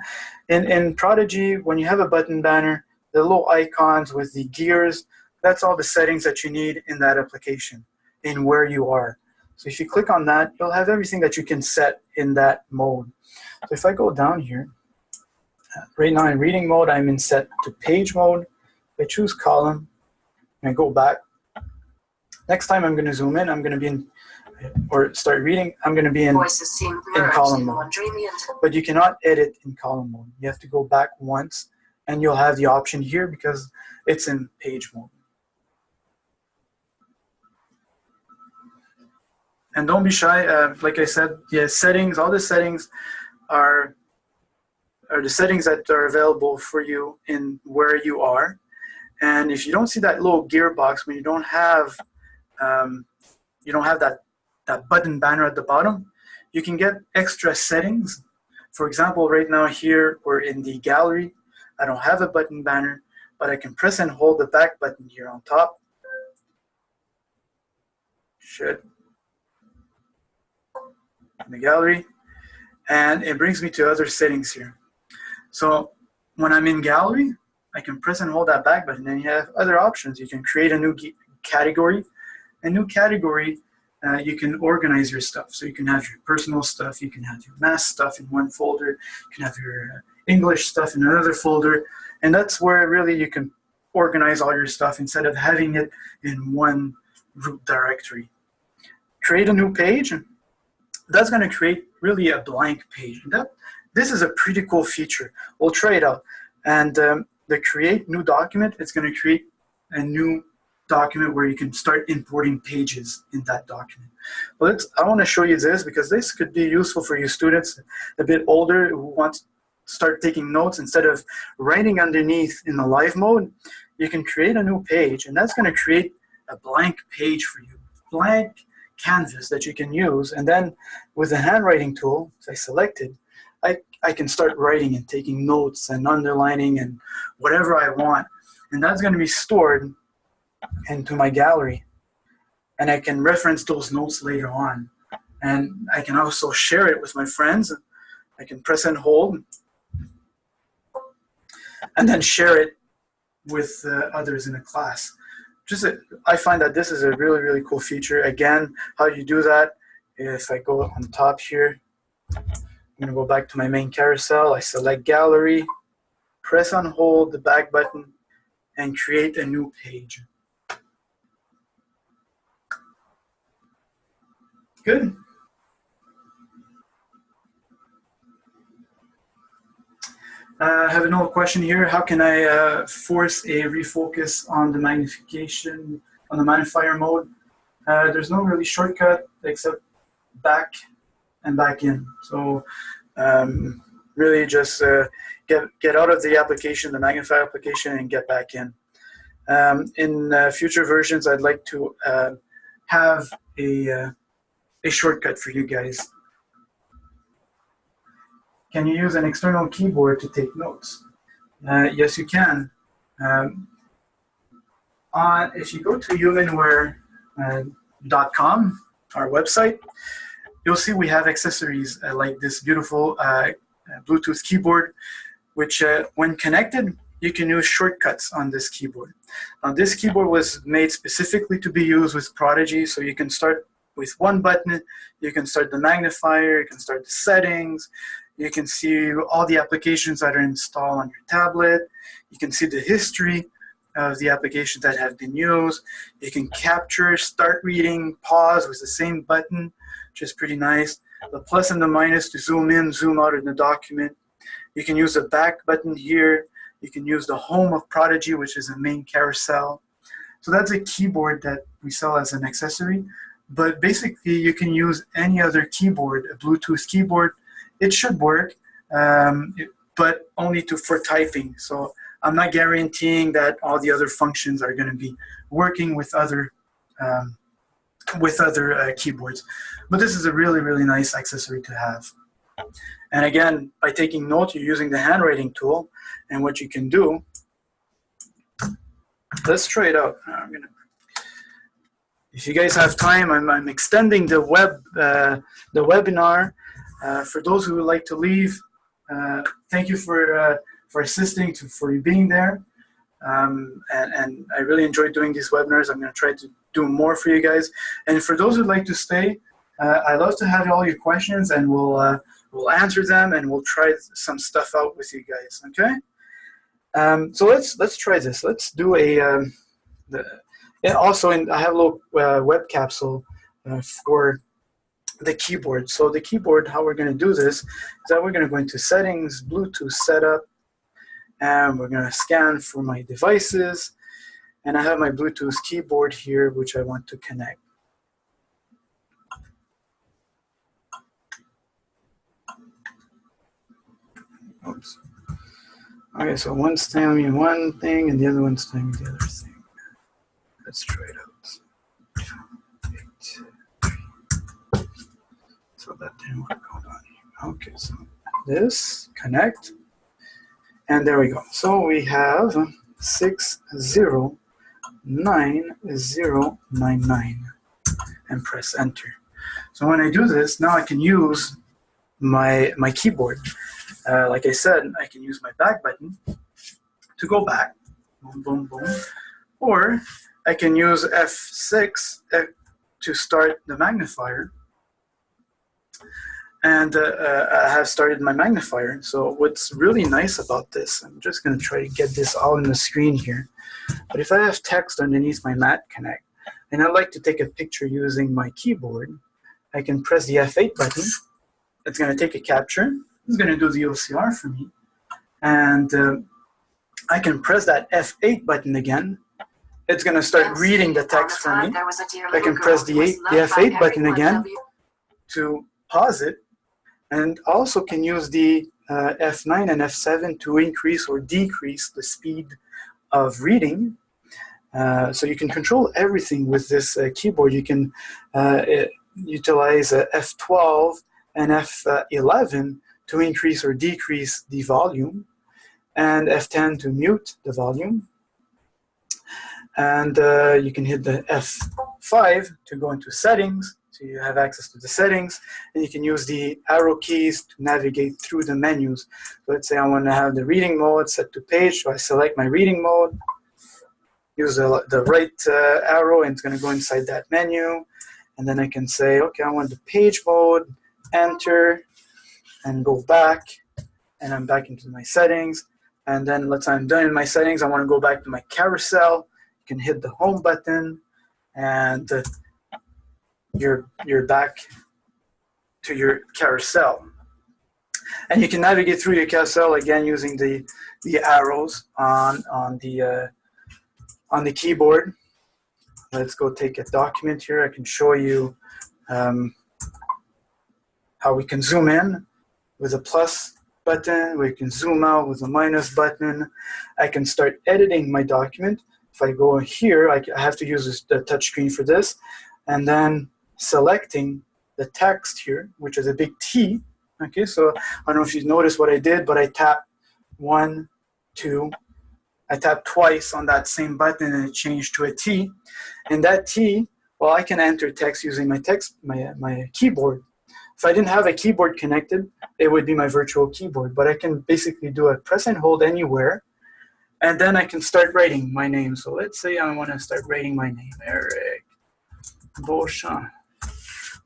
In Prodigy, when you have a button banner, the little icons with the gears, that's all the settings that you need in that application, in where you are. So if you click on that, you'll have everything that you can set in that mode. So if I go down here, right now in reading mode, I'm in set to page mode. I choose column, and I go back. Next time I'm going to zoom in, I'm going to be in, or start reading, I'm going to be in column mode. But you cannot edit in column mode. You have to go back once, and you'll have the option here because it's in page mode. And don't be shy. Like I said, yeah, settings, all the settings are the settings that are available for you in where you are. And if you don't see that little gearbox, when you don't have that button banner at the bottom, you can get extra settings. For example, right now here, we're in the gallery. I don't have a button banner, but I can press and hold the back button here on top. In the gallery, and it brings me to other settings here. So when I'm in gallery, I can press and hold that back button, and you have other options. You can create a new category. A new category, you can organize your stuff. So you can have your personal stuff, you can have your math stuff in one folder, you can have your English stuff in another folder, and that's where really you can organize all your stuff instead of having it in one root directory. Create a new page. That's going to create really a blank page. This is a pretty cool feature. We'll try it out. And the create new document, it's going to create a new document where you can start importing pages in that document. But I want to show you this because this could be useful for you students a bit older who want to start taking notes. Instead of writing underneath in the live mode, you can create a new page, and that's going to create a blank page for you. Blank canvas that you can use, and then with the handwriting tool, if I select it, I can start writing and taking notes and underlining and whatever I want, and that's going to be stored into my gallery, and I can reference those notes later on, and I can also share it with my friends. I can press and hold and then share it with others in a class. I find that this is a really, really cool feature. Again, how you do that, if I go on top here, I'm going to go back to my main carousel. I select gallery, press and hold the back button, and create a new page. Good. I have another question here. How can I force a refocus on the magnification, on the magnifier mode? There's no really shortcut except back and back in. So really just get out of the application, the magnifier application, and get back in. In future versions, I'd like to have a shortcut for you guys. Can you use an external keyboard to take notes? Yes, you can. If you go to HumanWare.com, our website, you'll see we have accessories like this beautiful Bluetooth keyboard, which when connected, you can use shortcuts on this keyboard. Now, this keyboard was made specifically to be used with Prodigy, so you can start with one button. You can start the magnifier, you can start the settings, you can see all the applications that are installed on your tablet. You can see the history of the applications that have been used. You can capture, start reading, pause with the same button, which is pretty nice. The plus and the minus to zoom in, zoom out in the document. You can use the back button here. You can use the home of Prodigy, which is a main carousel. So that's a keyboard that we sell as an accessory. But basically, you can use any other keyboard, a Bluetooth keyboard. It should work, but only for typing. So I'm not guaranteeing that all the other functions are going to be working with other keyboards. But this is a really, really nice accessory to have. And again, by taking notes, you're using the handwriting tool. And what you can do, let's try it out. If you guys have time, I'm extending the webinar. For those who would like to leave, thank you for assisting, for being there. and I really enjoy doing these webinars. I'm going to try to do more for you guys. And for those who'd like to stay, I'd love to have all your questions, and we'll answer them, and we'll try some stuff out with you guys. Okay? So let's try this. Let's do a and also, I have a little web capsule for the keyboard. So the keyboard, how we're going to do this is that we're going to go into settings, Bluetooth setup, and we're going to scan for my devices. And I have my Bluetooth keyboard here, which I want to connect. Oops. Okay, so one's telling me one thing, and the other one's telling me the other thing. Let's try it out. 8, 3. So that didn't work. Hold on. Okay, so this, connect, and there we go. So we have 609099, and press enter. So when I do this, now I can use my keyboard. Like I said, I can use my back button to go back, boom, boom, boom, or I can use F6 to start the magnifier, and I have started my magnifier. So what's really nice about this, I'm just going to try to get this all in the screen here, but if I have text underneath my Mat Connect, and I'd like to take a picture using my keyboard, I can press the F8 button. It's going to take a capture. It's going to do the OCR for me, and I can press that F8 button again. It's going to start reading the text for me. I can press the F8 button again to pause it, and also can use the F9 and F7 to increase or decrease the speed of reading. So you can control everything with this keyboard. You can utilize F12 and F11 to increase or decrease the volume, and F10 to mute the volume. And you can hit the F5 to go into settings, so you have access to the settings, and you can use the arrow keys to navigate through the menus. So let's say I want to have the reading mode set to page, so I select my reading mode, use the right arrow, and it's going to go inside that menu, and then I can say, okay, I want the page mode, enter, and go back, and I'm back into my settings. And then let's say I'm done in my settings, I want to go back to my carousel. You can hit the home button, and you're back to your carousel. And you can navigate through your carousel again using the arrows on the keyboard. Let's go take a document here. I can show you how we can zoom in with a plus button. We can zoom out with a minus button. I can start editing my document. If I go here, I have to use the touch screen for this, and then selecting the text here, which is a big T. Okay, so I don't know if you noticed what I did, but I tapped 1, 2. I tapped twice on that same button, and it changed to a T. And that T, well, I can enter text using my keyboard. If I didn't have a keyboard connected, it would be my virtual keyboard. But I can basically do a press and hold anywhere, and then I can start writing my name. So let's say I want to start writing my name, Eric Beauchamp.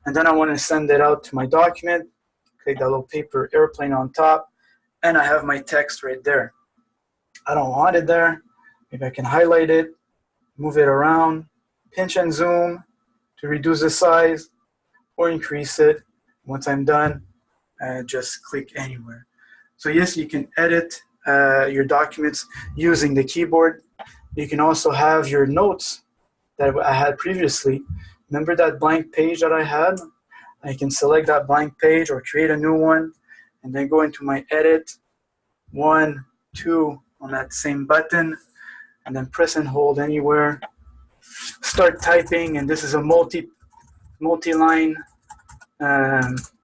And then I want to send it out to my document. Click that little paper airplane on top, and I have my text right there. I don't want it there. Maybe I can highlight it, move it around, pinch and zoom to reduce the size or increase it. Once I'm done, just click anywhere. So yes, you can edit your documents using the keyboard. You can also have your notes that I had previously. Remember that blank page that I had? I can select that blank page or create a new one, and then go into my edit, 1, 2 on that same button, and then press and hold anywhere. Start typing, and this is a multi-line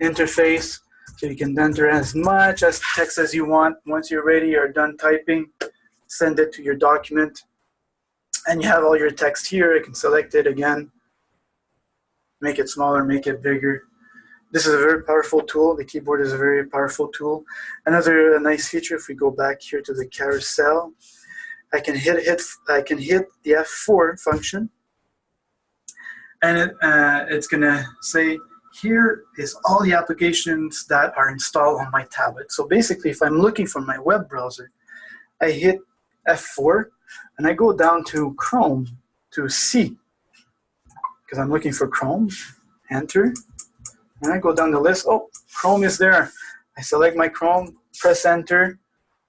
interface, so you can enter as much as text as you want. Once you're ready or done typing, send it to your document, and you have all your text here. You can select it again, make it smaller, make it bigger. This is a very powerful tool. The keyboard is a very powerful tool. Another nice feature, if we go back here to the carousel, I can hit the F4 function, and it's gonna say, here is all the applications that are installed on my tablet. So basically, if I'm looking for my web browser, I hit F4 and I go down to Chrome to C, because I'm looking for Chrome, enter, and I go down the list. Oh, Chrome is there. I select my Chrome, press enter,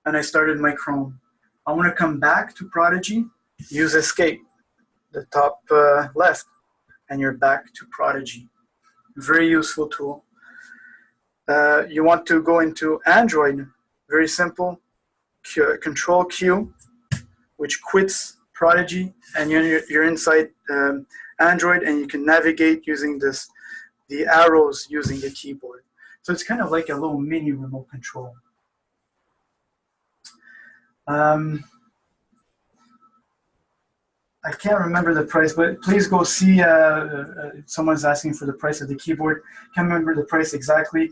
and I started my Chrome. I want to come back to Prodigy, use escape, the top left, and you're back to Prodigy. Very useful tool. You want to go into Android, very simple, Control Q, which quits Prodigy, and you're inside Android, and you can navigate using the arrows using the keyboard. So it's kind of like a little mini remote control. I can't remember the price, but please go see. Someone's asking for the price of the keyboard. Can't remember the price exactly.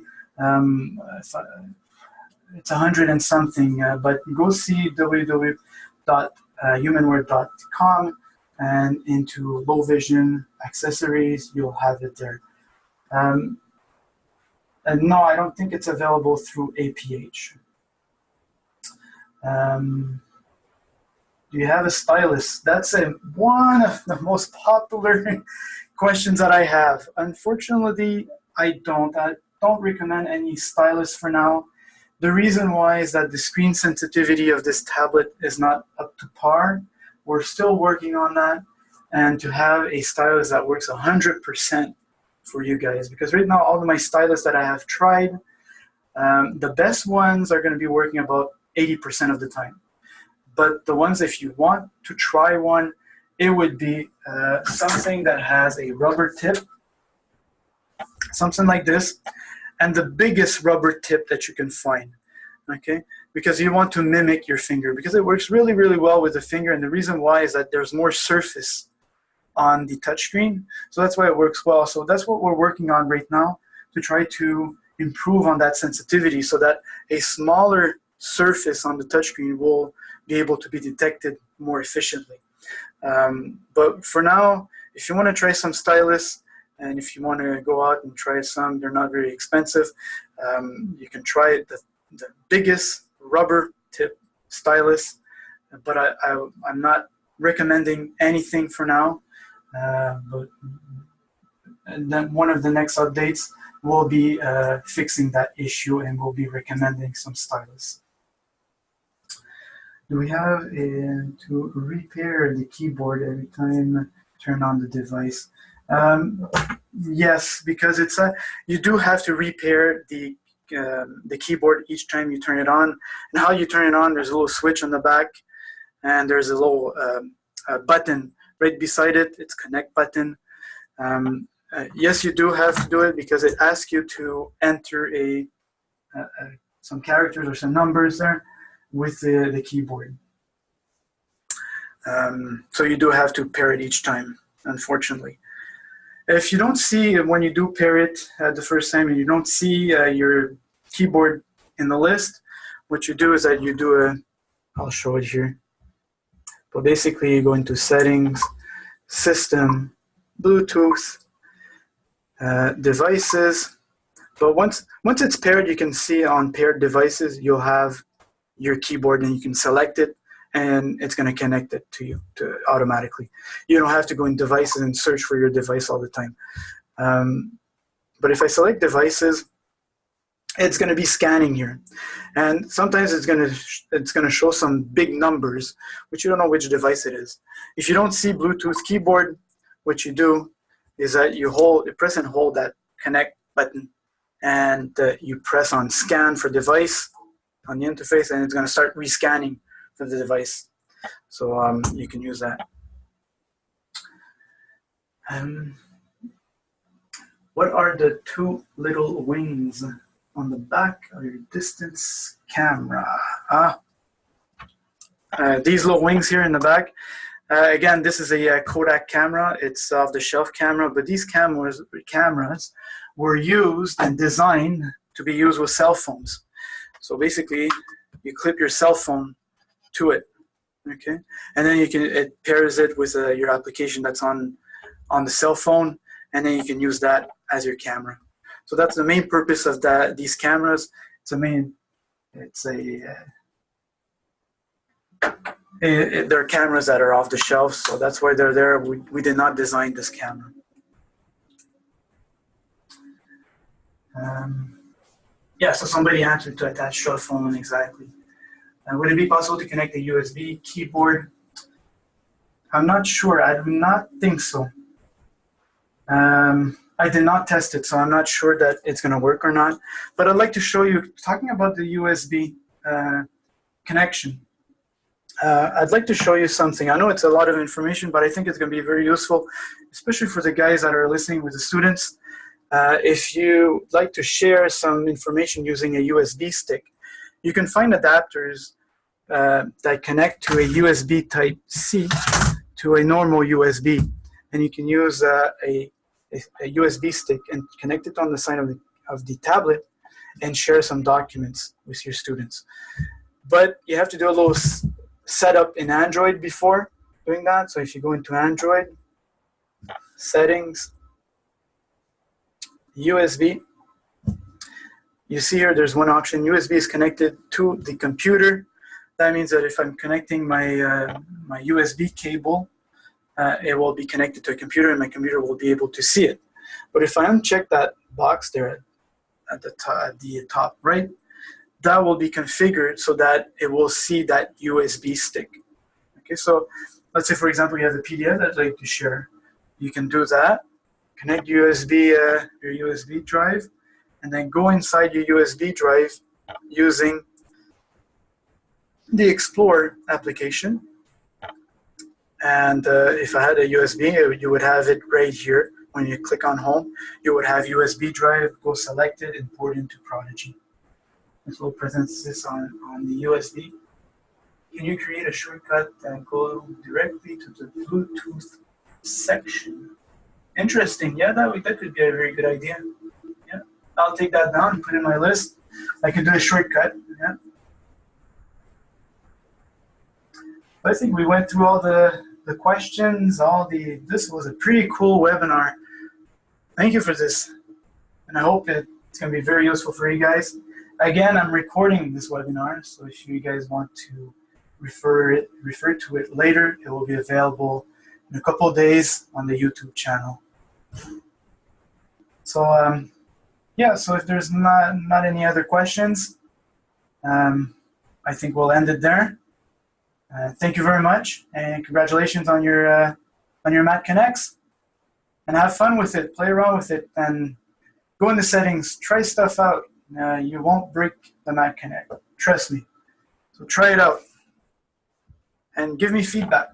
It's 100 and something, but go see www.humanware.com and into low vision accessories. You'll have it there. And no, I don't think it's available through APH. Do you have a stylus? That's one of the most popular questions that I have. Unfortunately, I don't recommend any stylus for now. The reason why is that the screen sensitivity of this tablet is not up to par. We're still working on that, and to have a stylus that works 100% for you guys, because right now all of my stylus that I have tried, the best ones are going to be working about 80% of the time. But the ones, if you want to try one, it would be something that has a rubber tip, something like this, and the biggest rubber tip that you can find, okay? Because you want to mimic your finger, because it works really, really well with the finger, and the reason why is that there's more surface on the touchscreen, so that's why it works well. So that's what we're working on right now, to try to improve on that sensitivity so that a smaller surface on the touchscreen will be able to be detected more efficiently. But for now, if you want to try some stylus, and if you want to go out and try some, they're not very expensive. You can try the biggest rubber tip stylus, but I'm not recommending anything for now. And then one of the next updates will be fixing that issue, and we'll be recommending some stylus. Do we have to repair the keyboard every time turn on the device? Yes, because you do have to repair the keyboard each time you turn it on. And how you turn it on, there's a little switch on the back, and there's a little button right beside it. It's connect button. Yes, you do have to do it because it asks you to enter some characters or some numbers there with the keyboard. So you do have to pair it each time, unfortunately. If you don't see, when you do pair it the first time and you don't see your keyboard in the list, what you do is that you do I'll show it here. But basically you go into settings, system, Bluetooth, devices. But once it's paired, you can see on paired devices, you'll have your keyboard, and you can select it, and it's going to connect it to you automatically. You don't have to go in devices and search for your device all the time. But if I select devices, it's going to be scanning here, and sometimes it's going to show some big numbers, which you don't know which device it is. If you don't see Bluetooth keyboard, what you do is that you press and hold that connect button, and you press on scan for device on the interface, and it's going to start rescanning for the device. So you can use that. What are the two little wings on the back of your distance camera? These little wings here in the back. Again, this is a Kodak camera. It's off-the-shelf camera, but these cameras were used and designed to be used with cell phones. So basically, you clip your cell phone to it, Okay, and then it pairs it with your application that's on the cell phone, and then you can use that as your camera. So that's the main purpose of these cameras. They're cameras that are off the shelf, so that's why they're there. We did not design this camera. Yeah, so somebody answered to attach to a phone, exactly. Would it be possible to connect a USB keyboard? I'm not sure. I do not think so. I did not test it, so I'm not sure that it's going to work or not. But I'd like to show you, talking about the USB connection. I'd like to show you something. I know it's a lot of information, but I think it's going to be very useful, especially for the guys that are listening with the students. If you like to share some information using a USB stick, you can find adapters that connect to a USB Type-C to a normal USB. And you can use a USB stick and connect it on the side of the tablet and share some documents with your students. But you have to do a little setup in Android before doing that. So if you go into Android, settings, USB, you see here there's one option. USB is connected to the computer. That means that if I'm connecting my USB cable, it will be connected to a computer and my computer will be able to see it. But if I uncheck that box there at the top right, that will be configured so that it will see that USB stick. Okay, so let's say, for example, you have a PDF that I'd like to share. You can do that, connect your USB drive, and then go inside your USB drive using the Explorer application. And if I had a USB, you would have it right here. When you click on home, you would have USB drive, go select it, import into Prodigy. This will present this on the USB. Can you create a shortcut and go directly to the Bluetooth section? Interesting. Yeah, that could be a very good idea. Yeah, I'll take that down and put it in my list. I could do a shortcut. Yeah. I think we went through all the questions, this was a pretty cool webinar. Thank you for this. And I hope it's going to be very useful for you guys. Again, I'm recording this webinar, so if you guys want to refer to it later, it will be available in a couple of days on the YouTube channel. So yeah, so if there's not any other questions, I think we'll end it there. Thank you very much, and congratulations on your Mac Connects. And have fun with it, play around with it, and go in the settings, try stuff out. You won't break the Mac Connect, trust me. So try it out, and give me feedback.